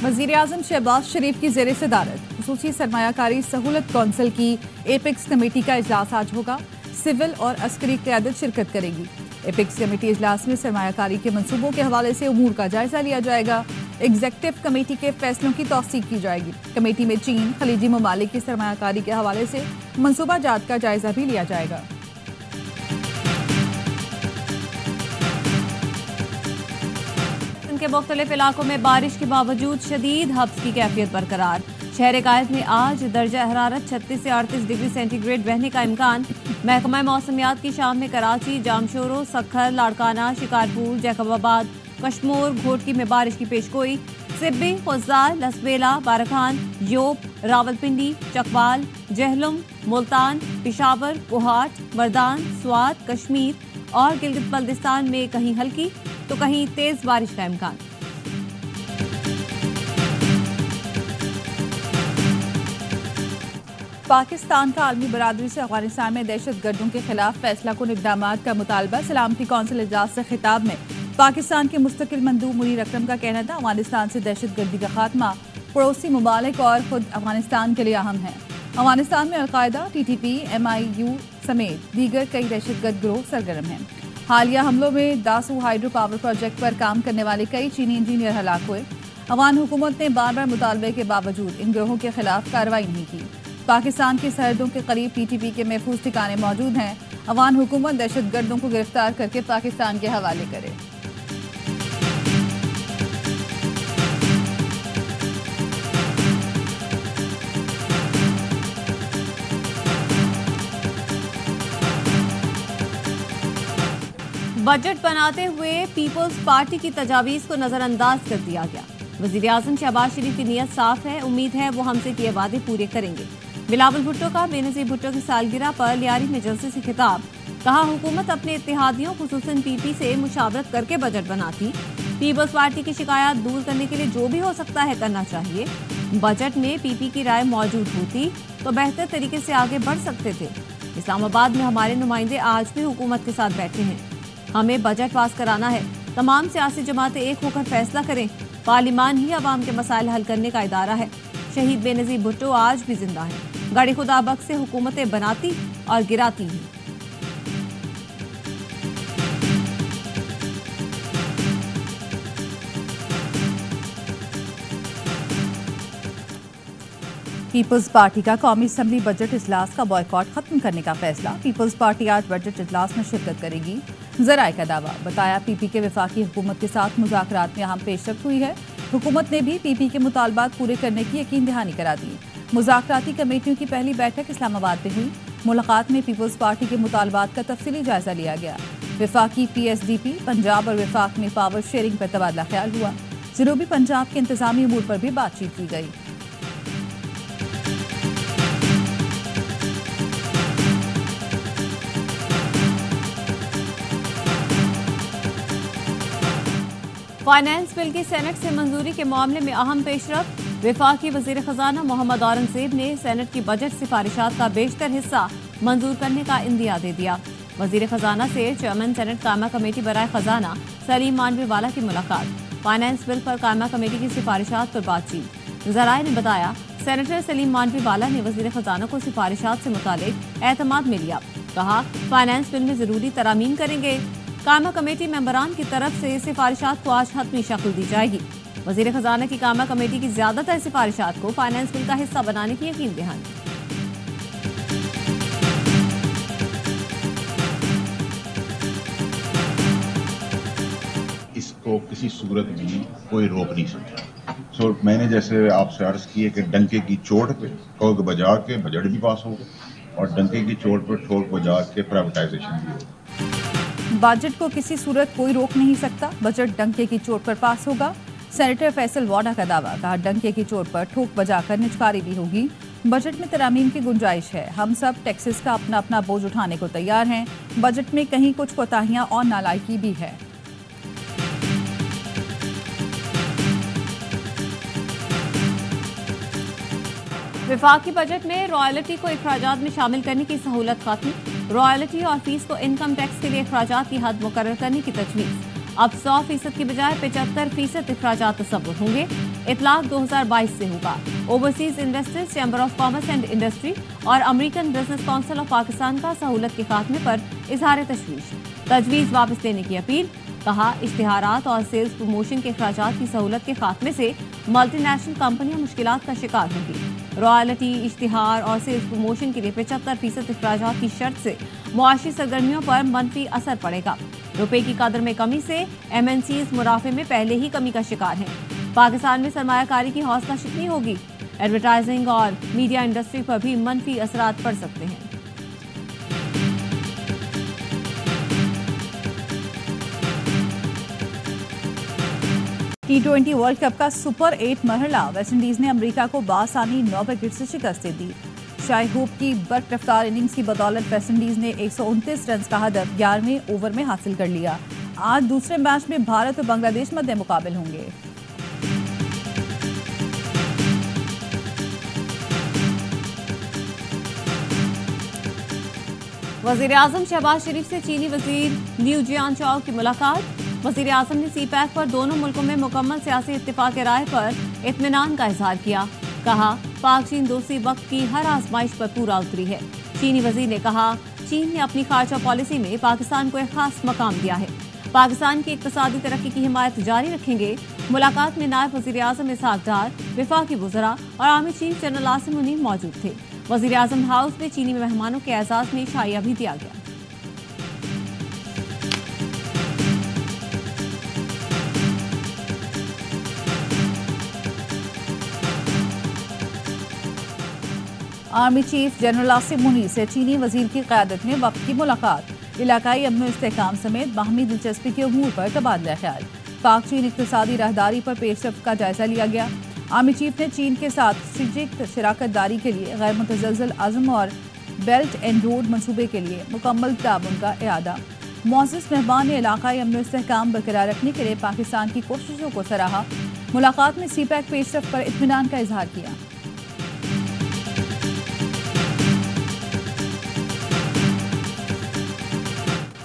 वज़ीर-ए-आज़म शहबाज शरीफ की ज़ेर सदारत ख़ुसूसी सरमायाकारी सहूलत कौंसिल की एपेक्स कमेटी का इजलास आज होगा। सिविल और अस्करी क़यादत शिरकत करेगी। एपेक्स कमेटी इजलास में सरमायाकारी के मनसूबों के हवाले से उमूर का जायजा लिया जाएगा। एग्जेक्टिव कमेटी के फैसलों की तौसीक की जाएगी। कमेटी में चीन, खलीजी ममालिक की सरमायाकारी के हवाले से मनसूबा जात का जायजा भी लिया जाएगा। के मुख्तलिफ इलाकों में बारिश के बावजूद शदीद हब्स की कैफियत बरकरार। शहर कायद में आज दर्जा हरारत 36 से 38 डिग्री सेंटीग्रेड बहने का इम्कान। महकमा मौसमियात की शाम में कराची, जामशोरो, सखर, लाड़काना, शिकारपुर, जैकबाबाद, कश्मोर, घोटकी में बारिश की पेशगोई। सिब्बी, खुजार, लसबेला, बारखान, योब, रावलपिंडी, चकवाल, जहलुम, मुल्तान, पिशावर, कोहाट, मर्दान, स्वात, कश्मीर और गिलगित बल्दिस्तान में कहीं हल्की तो कहीं तेज बारिश का इम्कान। पाकिस्तान का आलमी बरादरी से अफगानिस्तान में दहशत गर्दों के खिलाफ फैसला कुन इक़दामात का मुतालबा। सलामती कौंसिल इजलास से खिताब में पाकिस्तान के मुस्तकिल मंदूब मुनीर अकरम का कहना था अफगानिस्तान से दहशत गर्दी का खात्मा पड़ोसी ममालिक और खुद अफगानिस्तान के लिए अहम है। अफगानिस्तान में अलकायदा, TTP, MIU समेत दीगर कई दहशत गर्द गिरोह सरगर्म हैं। हालिया हमलों में दासू हाइड्रो पावर प्रोजेक्ट पर काम करने वाले कई चीनी इंजीनियर हलाक हुए। अफगान हुकूमत ने बार बार मुतालबे के बावजूद इन गिरोहों के खिलाफ कार्रवाई नहीं की। पाकिस्तान की सरहदों के करीब TTP के महफूज ठिकाने मौजूद हैं। अफगान हुकूमत दहशत गर्दों को गिरफ्तार करके पाकिस्तान के हवाले करे। बजट बनाते हुए पीपल्स पार्टी की तजावीज़ को नजरअंदाज कर दिया गया। वज़ीर-ए-आज़म शहबाज शरीफ की नीयत साफ है, उम्मीद है वो हमसे किए वादे पूरे करेंगे। बिलावल भुट्टो का बेनज़ीर भुट्टो की सालगिरह पर लियारी में जलसे से खिताब। कहा हुकूमत अपने इत्तेहादियों खुसूसन PP से मुशावरत करके बजट बनाती। पीपल्स पार्टी की शिकायत दूर करने के लिए जो भी हो सकता है करना चाहिए। बजट में PP की राय मौजूद होती तो बेहतर तरीके से आगे बढ़ सकते थे। इस्लामाबाद में हमारे नुमाइंदे आज भी हुकूमत के साथ बैठे हैं। हमें बजट पास कराना है। तमाम सियासी जमातें एक होकर फैसला करें। पार्लिमान ही अवाम के मसाइल हल करने का इदारा है। शहीद बेनज़ीर भुट्टो आज भी जिंदा है। गाड़ी खुदा बख्श से हुकूमतें बनाती और गिराती हैं। पीपल्स पार्टी का कौमी असम्बली बजट इजलास का बॉयकॉट खत्म करने का फैसला। पीपल्स पार्टी आज बजट इजलास में शिरकत करेगी। ज़राए का दावा बताया PP के वफाकी हुकूमत के साथ मुज़ाकरात में अहम पेशरफ्त हुई है। हुकूमत ने भी PP के मुतालबात पूरे करने की यकीन दहानी करा दी। मुज़ाकराती कमेटियों की पहली बैठक इस्लामाबाद में हुई। मुलाकात में पीपल्स पार्टी के मुतालबात का तफसीली जायजा लिया गया। वफाकी PSDP, पंजाब और वफाक में पावर शेयरिंग पर तबादला ख्याल हुआ। जनूबी पंजाब के इंतजामी अमूर पर भी बातचीत की गई। फाइनेंस बिल की सेनेट से मंजूरी के मामले में अहम पेशरफ्त। वफाकी वजीर खजाना मोहम्मद औरंगजेब ने सेनेट की बजट सिफारिशात का बेशतर हिस्सा मंजूर करने का इंदिया दे दिया। वजीर खजाना से चेयरमैन सेनेट कायमा कमेटी बराए खजाना सलीम मानवीवाला की मुलाकात। फाइनेंस बिल पर कायमा कमेटी की सिफारिशात पर बातचीत। जराए ने बताया सेनेटर सलीम मानवीवाला ने वजीर खजाना को सिफारिशात से मुतालिक एतमाद में लिया। कहा फाइनेंस बिल में जरूरी तरामीम करेंगे। कायमा कमेटी मेंबरान की तरफ से सिफारिशात को आज हतमी शक्ल दी जाएगी। वजीर खजाना की कायमा कमेटी की ज्यादातर सिफारिशात को फाइनेंस बिल का हिस्सा बनाने की यकीन दहानी। इसको किसी सूरत में कोई रोक नहीं सकता। मैंने जैसे आपसे अर्ज की है कि डंके की चोट पे ठोक बजा के बजट भी पास होगा और डंके की चोट पर ठोक बजा के प्राइवेटाइजेशन भी होगा। बजट को किसी सूरत कोई रोक नहीं सकता। बजट डंके की चोट पर पास होगा। सेनेटर फैसल वाडा का दावा। कहा डंके की चोट पर ठोक बजाकर निचकारी भी होगी। बजट में तरामीम की गुंजाइश है। हम सब टैक्सेस का अपना अपना बोझ उठाने को तैयार हैं। बजट में कहीं कुछ कोताहियां और नालायकी भी है। वफाकी बजट में रॉयल्टी को अखराजात में शामिल करने की सहूलत खत्म। रॉयल्टी और फीस को इनकम टैक्स के लिए अखराजात की हद मुकर्रर करने की तजवीज़। अब 100% की बजाय 75% अखराजात तस्वुर होंगे। इतलाक 2022 से होगा। Overseas investors chamber of commerce and industry और American business council of Pakistan का सहूलत के खात्मे पर इजहार तशवीश। तजवीज़ वापस लेने की अपील। कहा, इश्तिहारात और सेल्स प्रमोशन के अखराजात की सहूलत के खात्मे से मल्टीनेशनल कंपनियां मुश्किलात का शिकार होंगी। रॉयल्टी, इश्तिहार और सेल्स प्रमोशन के लिए 75% अखराजात की शर्त से मुआशी सरगर्मियों पर मनफी असर पड़ेगा। रुपए की कदर में कमी से MNCs मुनाफे में पहले ही कमी का शिकार हैं। पाकिस्तान में सरमायाकारी की हौसला शिकनी होगी। एडवर्टाइजिंग और मीडिया इंडस्ट्री पर भी मनफी असरात पड़ सकते हैं। T20 वर्ल्ड कप का सुपर 8 मरहला वेस्टइंडीज ने अमेरिका को बासानी 9 विकेट से शिकस्त दे दी। शाही होप की बर्क रफ्तार इनिंग्स की बदौलत वेस्टइंडीज ने 129 रन का हदफ 11वें ओवर में हासिल कर लिया। आज दूसरे मैच में भारत और बांग्लादेश मध्य मुकाबिल होंगे। वजीर आजम शहबाज शरीफ से चीनी वजीर लियू जियानचाओ की मुलाकात। वजीर आजम ने CPEC पर दोनों मुल्कों में मुकम्मल सियासी इत्तिफाक राय पर इत्मीनान का इजहार किया। कहा, पाक चीन दोस्ती वक्त की हर आजमाइश पर पूरा उतरी है। चीनी वजीर ने कहा, चीन ने अपनी खारजा पॉलिसी में पाकिस्तान को एक खास मकाम दिया है। पाकिस्तान की इक्तिसादी तरक्की की हिमायत जारी रखेंगे। मुलाकात में नायब वजीर आजम इसहाक डार, वफाकी वज़रा और army chief general Asim Munir मौजूद थे। वजीर आजम हाउस में चीनी मेहमानों के एजाज में शाइया भी दिया गया। Army chief general Asim Munir से चीनी वजीर की क़यादत में वक्त की मुलाकात। इलाकाई अमन व इस्तेहकाम समेत बाहमी दिलचस्पी के उमूर पर तबादला ख्याल। पाक चीन इक़्तिसादी राहदारी पर पेशरफ्त का जायजा लिया गया। आर्मी चीफ ने चीन के साथ स्ट्रेटेजिक शराकत दारी के लिए गैर मुतज़लज़ल अज़्म और बेल्ट एंड रोड मनसूबे के लिए मुकम्मल ताउन का इरादा। मुअज़्ज़ज़ मेहमान ने इलाकाई अमन व इस्तेहकाम बरकरार रखने के लिए पाकिस्तान की कोशिशों को सराहा। मुलाकात में CPEC पेशरफ्त पर इत्मीनान का इजहार किया।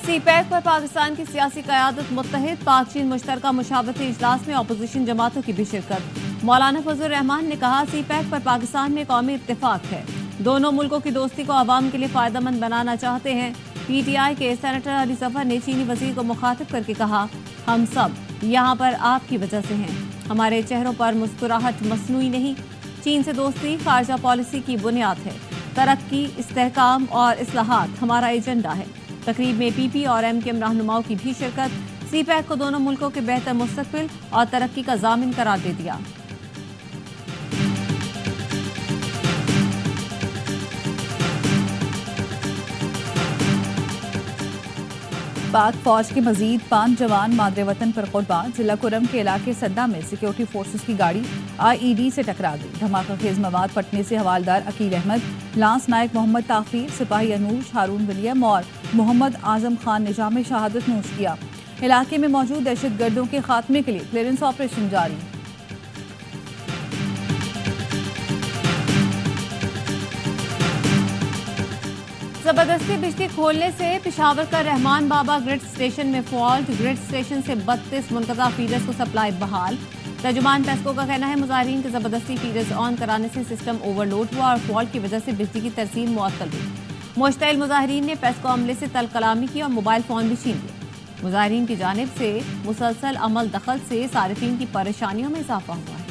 CPEC पर पाकिस्तान की सियासी क़यादत मुत्तहिद। पाक चीन मुश्तरका मुशावरती इजलास में अपोजिशन जमातों की भी शिरकत। मौलाना फजल रहमान ने कहा, CPEC पर पाकिस्तान में कौमी इत्तेफाक है। दोनों मुल्कों की दोस्ती को अवाम के लिए फ़ायदेमंद बनाना चाहते हैं। PTI के सेनेटर अली जफर ने चीनी वजीर को मुखातिब करके कहा, हम सब यहाँ पर आपकी वजह से हैं। हमारे चेहरों पर मुस्कुराहट मसनूई नहीं। चीन से दोस्ती खारजा पॉलिसी की बुनियाद है। तरक्की, इस्तेहकाम और इस्लाहात हमारा एजेंडा है। तकरीब में PP और MKM रहनुमाओं की भी शिरकत। CPEC को दोनों मुल्कों के बेहतर मुस्तकबिल और तरक्की का जामिन करार दे दिया। पाक फौज के मजीद 5 जवान मादरे वतन पर कुर्बान। जिला कुरम के इलाके सद्दा में सिक्योरिटी फोर्सेस की गाड़ी IED से टकरा गई। धमाका खेज मवाद फटने से हवालदार अकील अहमद, लांस नायक मोहम्मद ताफीर, सिपाही अनूश, हारून विलियम और मोहम्मद आजम खान ने जाम शहादत नोश किया। इलाके में मौजूद दहशतगर्दों के खात्मे के लिए क्लियरेंस ऑपरेशन जारी। जबरदस्ती बिजली खोलने से पेशावर का रहमान बाबा ग्रिड स्टेशन में फॉल्ट। ग्रिड स्टेशन से 32 मुनक़ता फीडर्स को सप्लाई बहाल। तर्जुमान पेस्को का कहना है, मुजाहिरीन के जबरदस्ती फीडर्स ऑन कराने से सिस्टम ओवरलोड हुआ और फॉल्ट की वजह से बिजली की तरसील मुअत्तल हुई। मुश्तइल मुजाहिरीन ने पेस्को अमले से तल कलामी की और मोबाइल फ़ोन भी छीन लिए। मुजाहिरीन की जानिब से मुसलसल अमल दखल से सारिफीन की परेशानियों में इजाफा हुआ है।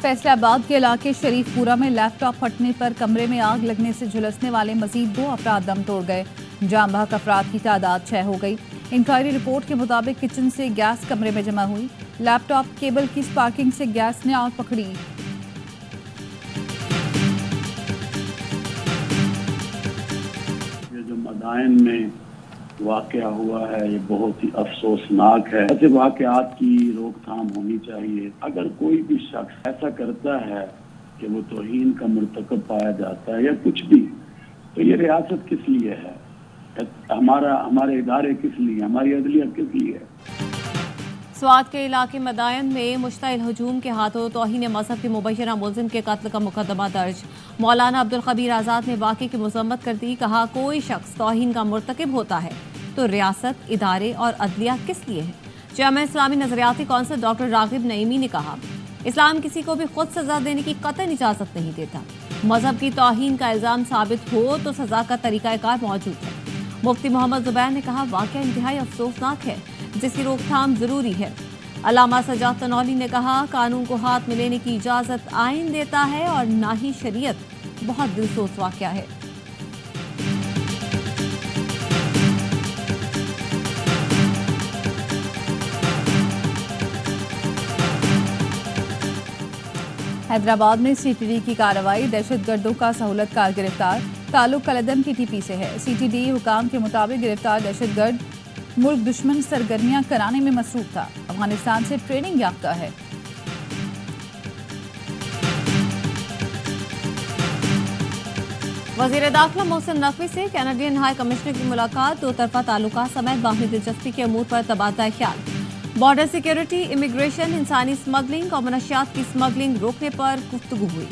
फैसलाबाद के इलाके शरीफपुरा में लैपटॉप फटने पर कमरे में आग लगने से झुलसने वाले मजीद 2 अफराद दम तोड़ गए। जाम बहक अफराद की तादाद 6 हो गई। इंक्वायरी रिपोर्ट के मुताबिक किचन से गैस कमरे में जमा हुई। लैपटॉप केबल की स्पार्किंग से गैस ने आग पकड़ी। ये जो मदाइन में वाक़या हुआ है ये बहुत ही अफसोसनाक है। ऐसे वाक़यात की रोकथाम होनी चाहिए। अगर कोई भी शख्स ऐसा करता है कि वो तौहीन का मुर्तकब पाया जाता है या कुछ भी, तो ये रियासत किस लिए है, हमारे इदारे किस लिए, हमारी अदलिया किस लिए है। स्वात के इलाके मदायन में मुश्तइल हजूम के हाथों तौहीन मजहब के मुबैना मुलजिम के कत्ल का मुकदमा दर्ज। मौलाना अब्दुल खबीर आज़ाद ने वाक़े की मजम्मत कर दी। कहा, कोई शख्स तौहीन का मुर्तकिब होता है तो रियासत, इदारे और अदलिया किस लिए है। चेयरमैन इस्लामी नजरियाती कौंसिल डॉक्टर रागिब नईमी ने कहा, इस्लाम किसी को भी खुद सजा देने की कतई इजाजत नहीं देता। मजहब की तौहीन का इल्जाम साबित हो तो सजा का तरीकाकार मौजूद है। मुफ्ती मोहम्मद जुबैर ने कहा, वाक़या इंतहाई अफसोसनाक है जिसकी रोकथाम जरूरी है। अल्लामा सजाद तनौली ने कहा, कानून को हाथ में लेने की इजाजत आइन देता है और ना ही शरीयत। बहुत दिलसोज वाक़या है। हैदराबाद में सीटीडी की कार्रवाई, दहशतगर्दों का सहूलतकार गिरफ्तार। ताल्लुक कलदम की टीपी से है। सीटीडी हुकाम के मुताबिक गिरफ्तार दहशतगर्द मुल्क दुश्मन सरगर्मियां कराने में मसरूफ था। अफगानिस्तान से ट्रेनिंग याफ्ता है। वज़ीर दाखिला मोहसिन नकवी से कैनेडियन हाई कमिश्नर की मुलाकात। दो तरफा ताल्लुकात समेत बाहमी दिलचस्पी के अमूर पर तबादला ख्याल। बॉर्डर सिक्योरिटी, इमिग्रेशन, इंसानी स्मगलिंग और मनशियात की स्मगलिंग रोकने पर गुफ्तगू हुई।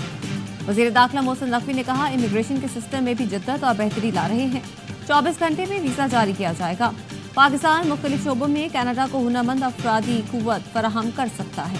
वज़ीर दाखिला मोहसिन नकवी ने कहा, इमिग्रेशन के सिस्टम में भी जिद्दत और बेहतरी ला रहे हैं। 24 घंटे में वीज़ा जारी किया जाएगा। पाकिस्तान मुख्तलिफ शोबों में कनाडा को हुनरमंद अफरादी कुव्वत फराहम कर सकता है।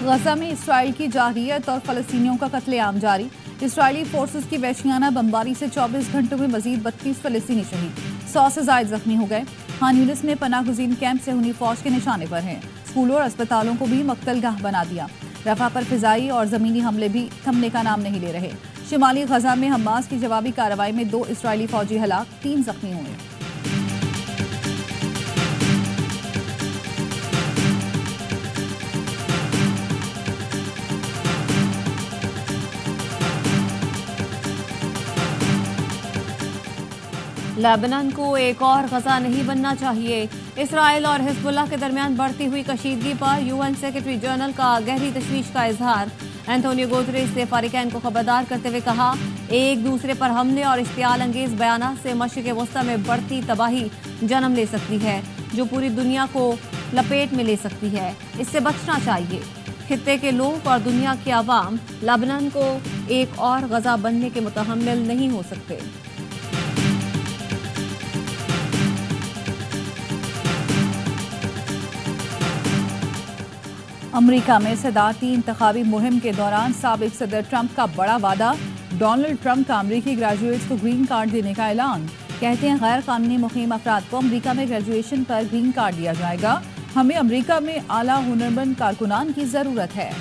गजा में इसराइल की जारहियत और फलस्तीनियों का कत्लेआम जारी। इसराइली फोर्सेस की वहशियाना बमबारी से 24 घंटों में मजीद 32 फलस्तीनी शहीद, 100 से ज्यादा जख्मी हो गए। खान यूनिस में पनाहगुज़ीन कैंप से हुनी फौज के निशाने पर हैं। स्कूलों और अस्पतालों को भी मक्तलगाह बना दिया। रफा पर फिजाई और ज़मीनी हमले भी थमने का नाम नहीं ले रहे। शिमाली गजा में हमास की जवाबी कार्रवाई में 2 इसराइली फौजी हलाक, 3 जख्मी हुए। लेबनान को एक और गजा नहीं बनना चाहिए। इसराइल और हिजबुल्लाह के दरमियान बढ़ती हुई कशीदगी पर यूएन सेक्रेटरी जनरल का गहरी तशवीश का इजहार। एंटोनियो गुतेरेस ने फारिकैन को खबरदार करते हुए कहा, एक दूसरे पर हमले और इश्तियाल अंगेज बयानात से मशरिक़ वस्ता में बढ़ती तबाही जन्म ले सकती है, जो पूरी दुनिया को लपेट में ले सकती है। इससे बचना चाहिए। खित्ते के लोग और दुनिया के अवाम लेबनान को एक और गजा बनने के मुतहम्मिल नहीं हो सकते। अमेरिका में सदारती इंतखाबी मुहिम के दौरान साबिक सदर ट्रंप का बड़ा वादा। डोनाल्ड ट्रंप का अमेरिकी ग्रेजुएट्स को ग्रीन कार्ड देने का ऐलान। कहते हैं, गैर कानूनी मुकीम अफराद को अमेरिका में ग्रेजुएशन पर ग्रीन कार्ड दिया जाएगा। हमें अमेरिका में आला हुनरमंद कारकुनान की जरूरत है।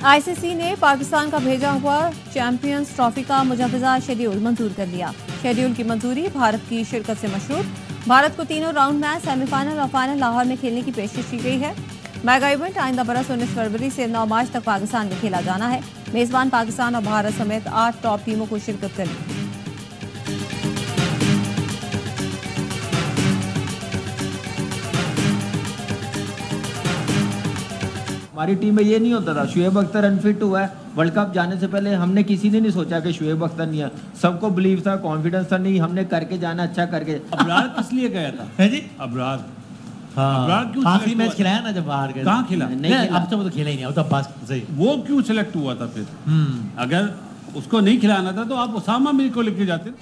आईसीसी ने पाकिस्तान का भेजा हुआ चैंपियंस ट्रॉफी का मुजवजा शेड्यूल मंजूर कर लिया। शेड्यूल की मंजूरी भारत की शिरकत से मशरूत। भारत को तीनों राउंड मैच, सेमीफाइनल और फाइनल लाहौर में खेलने की पेशकश की गई है। मेगा इवेंट आइंदा बरस 19 फरवरी से 9 मार्च तक पाकिस्तान में खेला जाना है। मेजबान पाकिस्तान और भारत समेत 8 टॉप टीमों को शिरकत करनी है। हमारी टीम में ये नहीं होता था। शुएब अख्तर अनफिट हुआ है। वर्ल्ड कप जाने से पहले हमने किसी ने नहीं सोचा कि शुएब अख्तर नहीं है। सबको बिलीव था, कॉन्फिडेंस था, नहीं हमने करके जाना, अच्छा करके। अबरार किस लिए गया था? है जी, अबरार हाँ, क्यों आखिरी मैच खिलाया ना जब बाहर गए। कहाँ खिला? नहीं, अब तो वो तो खेला ही नहीं, अब तो अब्बास सही। वो क्यों सिलेक्ट हुआ था फिर? अगर उसको नहीं खिलाना था तो आप उसामा मीर को लेके जाते।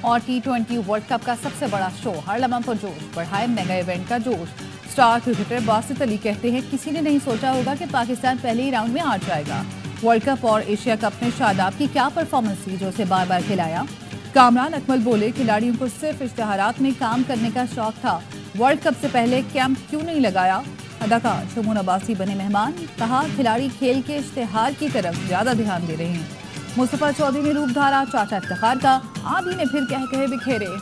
और T20 वर्ल्ड कप का सबसे बड़ा शो, हर लम्हा पर जोश बढ़ाए मेगा इवेंट का जोश। स्टार क्रिकेटर बासित अली कहते हैं, किसी ने नहीं सोचा होगा कि पाकिस्तान पहले ही राउंड में हार जाएगा। वर्ल्ड कप और एशिया कप में शादाब की क्या परफॉर्मेंस थी जो उसे बार बार खिलाया। कामरान अकमल बोले, खिलाड़ियों को सिर्फ इश्तिहारात में काम करने का शौक था, वर्ल्ड कप से पहले कैंप क्यों नहीं लगाया। अदाकार शमून अब्बासी बने मेहमान। कहा, खिलाड़ी खेल के इश्तिहार की तरफ ज्यादा ध्यान दे रहे हैं। मुस्तफा चौधरी ने रूप धारा चाचा इफ्तिखार का। आदि ने फिर कह बिखेरे।